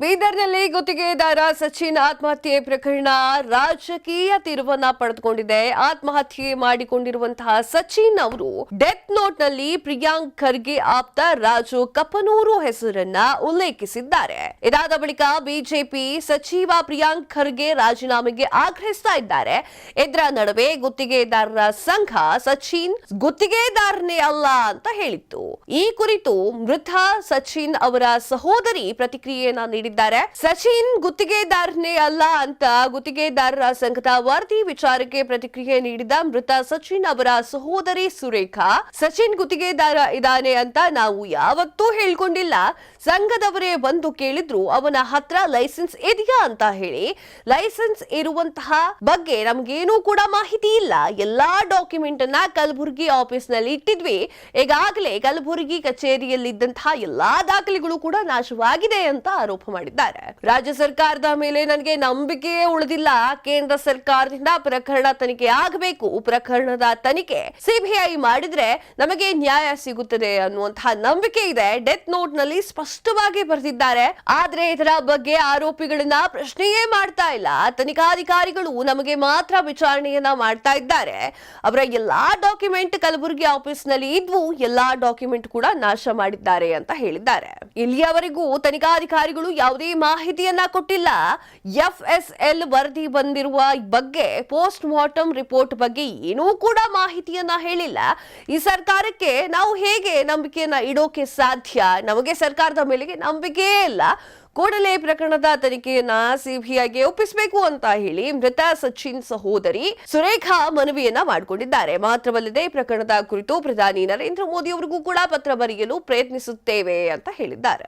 ಬೀದರ್ನಲ್ಲಿ ಗುತ್ತಿಗೆದಾರ ಸಚಿನ್ ಆತ್ಮಹತ್ಯೆ ಪ್ರಕರಣ ರಾಜಕೀಯ ತಿರುವನ್ನ ಪಡೆದುಕೊಂಡಿದೆ. ಆತ್ಮಹತ್ಯೆ ಮಾಡಿಕೊಂಡಿರುವಂತಹ ಸಚಿನ್ ಅವರು ಡೆತ್ ನೋಟ್ನಲ್ಲಿ ಪ್ರಿಯಾಂಕ್ ಖರ್ಗೆ ಆಪ್ತ ರಾಜು ಕಪ್ಪನೂರು ಹೆಸರನ್ನ ಉಲ್ಲೇಖಿಸಿದ್ದಾರೆ. ಇದಾದ ಬಳಿಕ ಬಿಜೆಪಿ ಸಚಿವ ಪ್ರಿಯಾಂಕ್ ಖರ್ಗೆ ರಾಜೀನಾಮೆಗೆ ಆಗ್ರಹಿಸ್ತಾ ಇದ್ದಾರೆ. ಇದರ ನಡುವೆ ಗುತ್ತಿಗೆದಾರರ ಸಂಘ ಸಚಿನ್ ಗುತ್ತಿಗೆದಾರನೇ ಅಲ್ಲ ಅಂತ ಹೇಳಿತ್ತು. ಈ ಕುರಿತು ಮೃತ ಸಚಿನ್ ಅವರ ಸಹೋದರಿ ಪ್ರತಿಕ್ರಿಯೆಯನ್ನ ನೀಡಿದ್ದಾರೆ. ಸಚಿನ್ ಗುತ್ತಿಗೆದಾರನೇ ಅಲ್ಲ ಅಂತ ಗುತ್ತಿಗೆದಾರರ ಸಂಘದ ವರದಿ ವಿಚಾರಕ್ಕೆ ಪ್ರತಿಕ್ರಿಯೆ ನೀಡಿದ ಮೃತ ಸಚಿನ್ ಅವರ ಸಹೋದರಿ ಸುರೇಖಾ, ಸಚಿನ್ ಗುತ್ತಿಗೆದಾರ ಇದ್ದಾನೆ ಅಂತ ನಾವು ಯಾವತ್ತೂ ಹೇಳ್ಕೊಂಡಿಲ್ಲ. ಸಂಘದವರೇ ಬಂದು ಕೇಳಿದ್ರು ಅವನ ಹತ್ರ ಲೈಸೆನ್ಸ್ ಇದೆಯಾ ಅಂತ ಹೇಳಿ. ಲೈಸೆನ್ಸ್ ಇರುವಂತಹ ಬಗ್ಗೆ ನಮ್ಗೇನೂ ಕೂಡ ಮಾಹಿತಿ ಇಲ್ಲ. ಎಲ್ಲಾ ಡಾಕ್ಯುಮೆಂಟ್ ಅನ್ನ ಕಲಬುರಗಿ ಆಫೀಸ್ ನಲ್ಲಿ ಇಟ್ಟಿದ್ವಿ. ಈಗಾಗಲೇ ಕಲಬುರಗಿ ಕಚೇರಿಯಲ್ಲಿದ್ದಂತಹ ಎಲ್ಲಾ ದಾಖಲೆಗಳು ಕೂಡ ನಾಶವಾಗಿದೆ ಅಂತ ಆರೋಪ ಮಾಡಿದ್ದಾರೆ. ರಾಜ್ಯ ಸರ್ಕಾರದ ಮೇಲೆ ನನಗೆ ನಂಬಿಕೆಯೇ ಉಳಿದಿಲ್ಲ. ಕೇಂದ್ರ ಸರ್ಕಾರದಿಂದ ಪ್ರಕರಣ ತನಿಖೆ ಆಗಬೇಕು. ಪ್ರಕರಣದ ತನಿಖೆ ಸಿಬಿಐ ಮಾಡಿದ್ರೆ ನಮಗೆ ನ್ಯಾಯ ಸಿಗುತ್ತದೆ ಅನ್ನುವಂತಹ ನಂಬಿಕೆ ಇದೆ. ಡೆತ್ ನೋಟ್ ನಲ್ಲಿ ಸ್ಪಷ್ಟವಾಗಿ ಬರೆದಿದ್ದಾರೆ. ಆದ್ರೆ ಇದರ ಬಗ್ಗೆ ಆರೋಪಿಗಳನ್ನ ಪ್ರಶ್ನೆಯೇ ಮಾಡ್ತಾ ಇಲ್ಲ. ತನಿಖಾಧಿಕಾರಿಗಳು ನಮಗೆ ಮಾತ್ರ ವಿಚಾರಣೆಯನ್ನ ಮಾಡ್ತಾ ಇದ್ದಾರೆ. ಅವರ ಎಲ್ಲಾ ಡಾಕ್ಯುಮೆಂಟ್ ಕಲಬುರಗಿ ಆಫೀಸ್ ನಲ್ಲಿ ಇದ್ವು. ಎಲ್ಲಾ ಡಾಕ್ಯುಮೆಂಟ್ ಕೂಡ ನಾಶ ಮಾಡಿದ್ದಾರೆ ಅಂತ ಹೇಳಿದ್ದಾರೆ. ಇಲ್ಲಿಯವರೆಗೂ ತನಿಖಾಧಿಕಾರಿಗಳು ಯಾವುದೇ ಮಾಹಿತಿಯನ್ನ ಕೊಟ್ಟಿಲ್ಲ. ಎಫ್ಎಸ್ಎಲ್ ವರದಿ ಬಂದಿರುವ ಬಗ್ಗೆ, ಪೋಸ್ಟ್ ಮಾರ್ಟಮ್ ರಿಪೋರ್ಟ್ ಬಗ್ಗೆ ಏನೂ ಕೂಡ ಮಾಹಿತಿಯನ್ನ ಹೇಳಿಲ್ಲ. ಈ ಸರ್ಕಾರಕ್ಕೆ ನಾವು ಹೇಗೆ ನಂಬಿಕೆಯನ್ನ ಇಡೋಕೆ ಸಾಧ್ಯ? ನಮಗೆ ಸರ್ಕಾರದ ಮೇಲೆಗೆ ನಂಬಿಕೆಯೇ ಇಲ್ಲ. ಕೂಡಲೇ ಪ್ರಕರಣದ ತನಿಖೆಯನ್ನ ಸಿಬಿಐಗೆ ಒಪ್ಪಿಸಬೇಕು ಅಂತ ಹೇಳಿ ಮೃತ ಸಚಿನ್ ಸಹೋದರಿ ಸುರೇಖಾ ಮನವಿಯನ್ನ ಮಾಡಿಕೊಂಡಿದ್ದಾರೆ. ಮಾತ್ರವಲ್ಲದೆ ಪ್ರಕರಣದ ಕುರಿತು ಪ್ರಧಾನಿ ನರೇಂದ್ರ ಮೋದಿ ಅವರಿಗೂ ಕೂಡ ಪತ್ರ ಬರೆಯಲು ಪ್ರಯತ್ನಿಸುತ್ತೇವೆ ಅಂತ ಹೇಳಿದ್ದಾರೆ.